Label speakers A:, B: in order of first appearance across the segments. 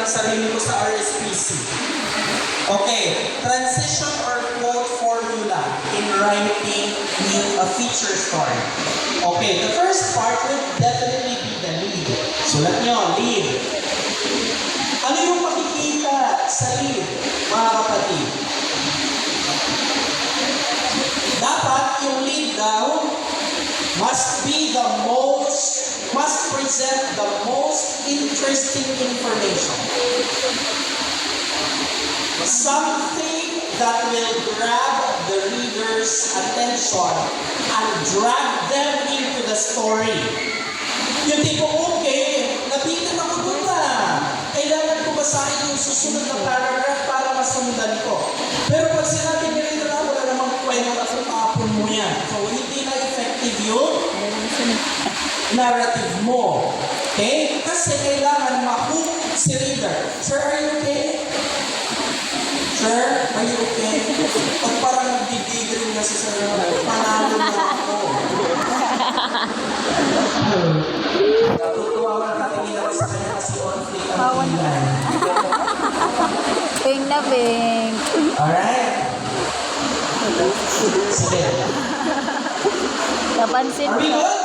A: ng sarili ko sa RSPC. Okay, transition or quote formula in writing a feature story. Okay, the first part would definitely be the lead. Sulat nyo, lead. Ano yung makikita sa lead, mga kapatid? Dapat yung lead daw must present the most interesting information. Something that will grab the reader's attention and drag them into the story. Yung tipo, okay, nabitin ako doon na. Kailangan ko basahin yung susunod na paragraph para masundan ko. Pero pag sinabi niya rin na, wala namang kwenta kung tapon mo yan. So, hindi na effective yung narrative mo. Okay? Kasi kailangan ma-hook si reader. Sir, are you okay? Sir, are you okay? Pag parang nagdidigring na si Sir, panalo na ako. Natutuwa ko na katingin sa kanya kasi conflict ang tingnan.
B: Ping na ping.
A: Alright? Sige.
B: Napansin
A: Are we
B: ko.
A: good?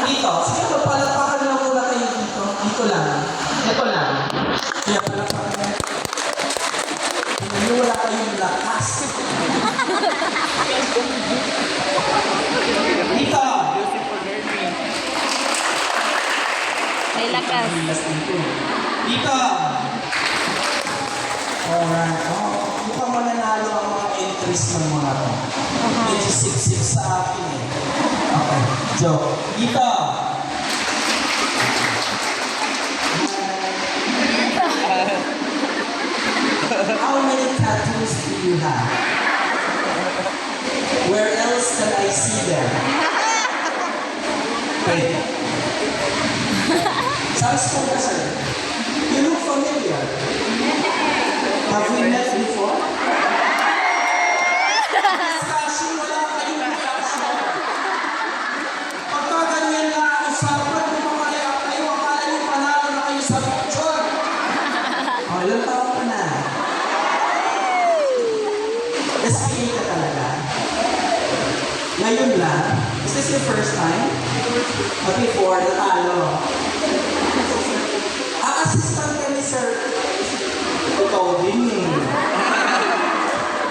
A: Dito. Sige, palakpakan lang muna kayo dito. Dito lang. Ito lang. Kaya palakpakan na. Hindi wala kayong lakas. Dito.
B: May lakas.
A: Dito. Alright. Oh, mukhang mananalo ang mga entries ng mga to. Medyo sip-sip sa akin eh. Okay. Joke. Dito. How many tattoos do you have? Where else can I see them? Wait. Sounds cool, sir. You look familiar. Have we met before? Discussion, wala kayong reaction. Pagka ganyan na usapan, lumamalayak kayo, akala nyo panalo na kayo sa picture. O, ilang taon ka na? SPA ka talaga? Ngayon lang? Is this your first time? O before, natalo? Assistant ka ni Sir. Ikaw din eh.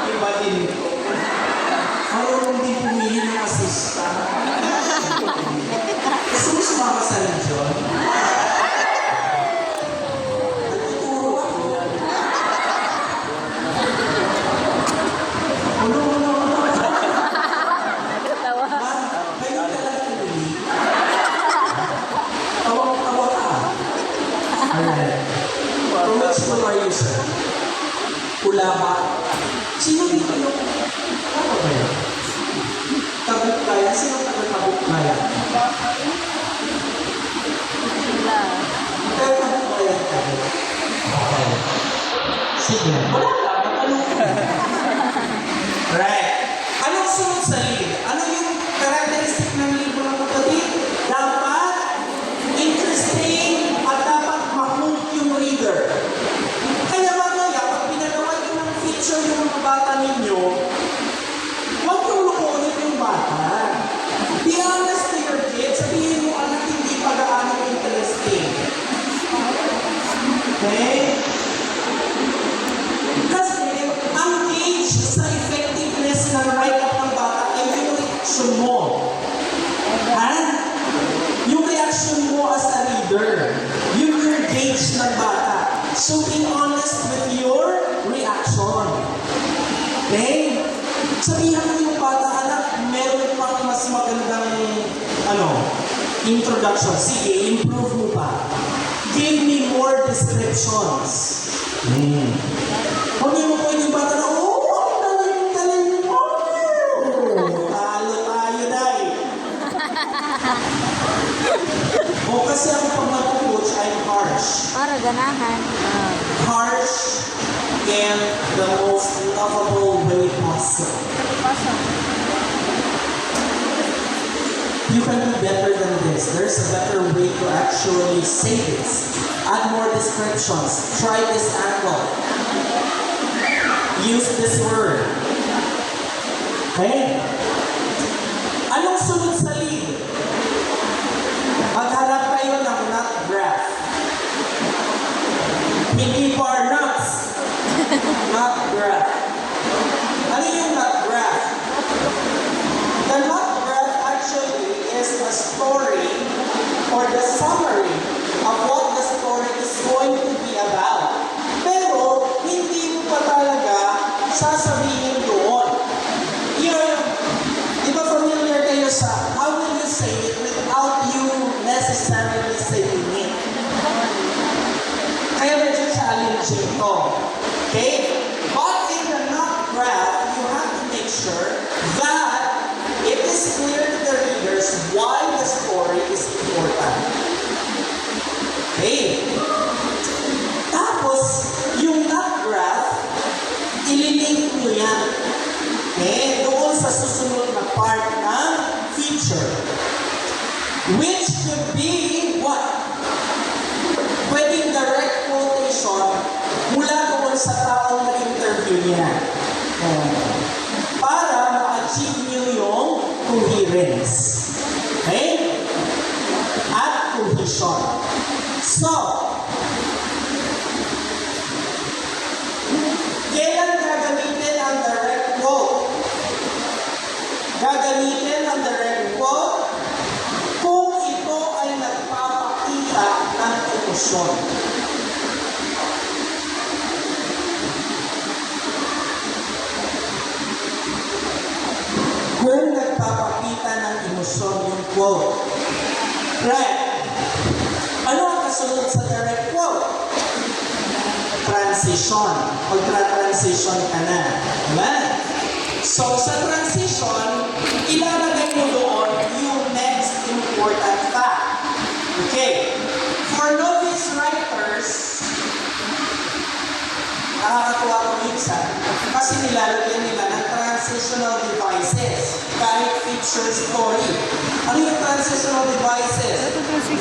A: Iba din ito. Marunong din pumili ng assistant. Gusto mo sumama sa Legion? Nagtuturo ako. Ulo.
B: Nagkatawa.
A: Ma'am, kayo talaga pumili. Tawag-tawag ka. Alright. From which school are you, sir? Kulama. Sino dito yung... Ano ba yun? Tabuk-kaya? Sino taga-tabuk-kaya?
B: Sila.
A: Taga-tabuk-kaya tayo. Okay. Sige. Wala lang. Ano? Right. Anong sunod sa lead? Ano yung characteristic ng lead mo ng kapatid? Dapat interesting at dapat ma-hook yung reader. Kaya mamaya, pag pinagawa nyo ng feature yung mga bata ninyo, huwag yung lukunin yung bata. Be honest to your kids, sabihin mo, anak, hindi pa gaano interesting. Okay? Kasi, ang gauge sa effectiveness ng write-up ng bata ay yung reaction mo. Ha? Yung reaction mo as a reader. Yung gauge ng bata. So, be honest with your reaction. Okay? Sabihan mo yung bata, anak, meron pang mas magandang, introduction. Sige, improve mo pa. Give me more descriptions. Huwag mo pwede yung bata na, ang taling mo. Talo tayo, day. O kasi ako pag nag-coach, I'm harsh.
B: Para ganahan.
A: Harsh in the most lovable way possible. You can do better than this. There's a better way to actually say this. Add more descriptions. Try this angle. Use this word. Okay? Anong sunod sa lead? Maghanap kayo ng knot graph. Hindi bar knots. Knot graph. Ano yung knot graph? The knot graph actually is a story or the summary of what the story is going to be about. Pero, hindi mo pa talaga sasabihin doon. Di ba familiar kayo sa how will you say it without you necessarily saying it? Kaya medyo challenging to. Okay? But in the knot graph, you have to make sure that it is clear to the readers why the story is important. Okay? Tapos, yung knot graph, ililink nyo yan. Okay? Doon sa susunod na part ng feature. Which could be what? Pwedeng direct quotation mula doon sa taong na-interview niya. Para ma-achieve nyo yung coherence. Okay? At cohesion. So, kailan gagamitin ang direct quote? Gagamitin ang direct quote kung ito ay nagpapakita ng emosyon. Kung nagpapakita ng emosyon yung quote. Right. Ano ang kasunod sa direct quote? Transition. Magtra-transition ka na. Diba? So, sa transition, ilalagay mo doon yung next important fact. Okay. For novice writers, nakakatuwa ko minsan kasi nilalagyan nila ng transitional devices kahit feature story. Ano yung transitional devices?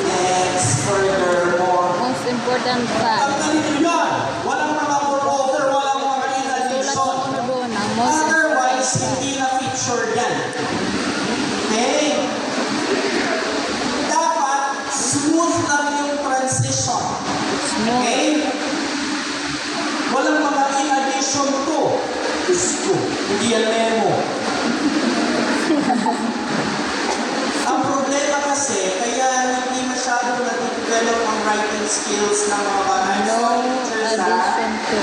A: Next, further, more.
B: Most important fact.
A: Ang ganito yun. Walang mga moreover, walang mga in
B: Tulad
A: addition.
B: ng ano doon, ang most
A: Otherwise,
B: important
A: hindi na feature yan. Okay? Dapat smooth lang yung transition.
B: smooth.
A: Okay? Walang mga in addition to. Gusto. Hindi yan memo. Ang problema kasi, kaya hindi masyado na-develop ang writing skills ng mga bata.
B: No addition to.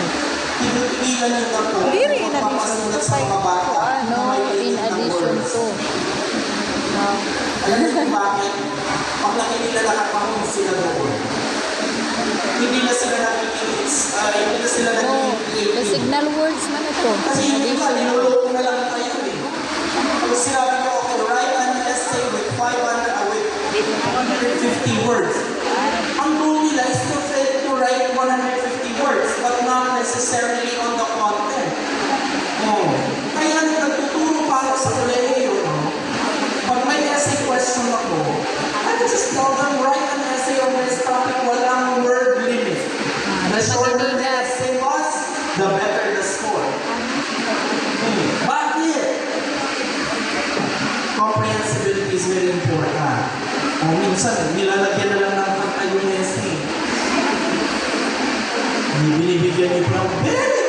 A: Pinupigilan nyo na po.
B: Hindi rin in addition
A: Magpapasulat
B: to.
A: sa mga bata.
B: No
A: na may
B: in
A: limit ng
B: addition
A: words.
B: to. No.
A: Alam niyo kung bakit? Pag nakikita nakapahong sila doon, hindi na sila nakikinig. Hindi na sila
B: No.
A: nakikinig.
B: The signal words man ito.
A: Kasi yung iba,
B: Addition.
A: niloloko na lang tayo eh. Kung sinabi ko, okay, write an essay with 150 words. Ang goal nila is to write 150 words, but not necessarily on the content. Oh. Kaya nung nagtuturo pa ako sa kolehiyo, no? Pag may essay question ako, I would just tell them, write an essay on this topic, walang word limit. The shorter the essay was, the better the score. Bakit? Comprehensibility is very important. O minsan, nilalagyan na lang ng pag-ayun essay. Binibigyan niyo from very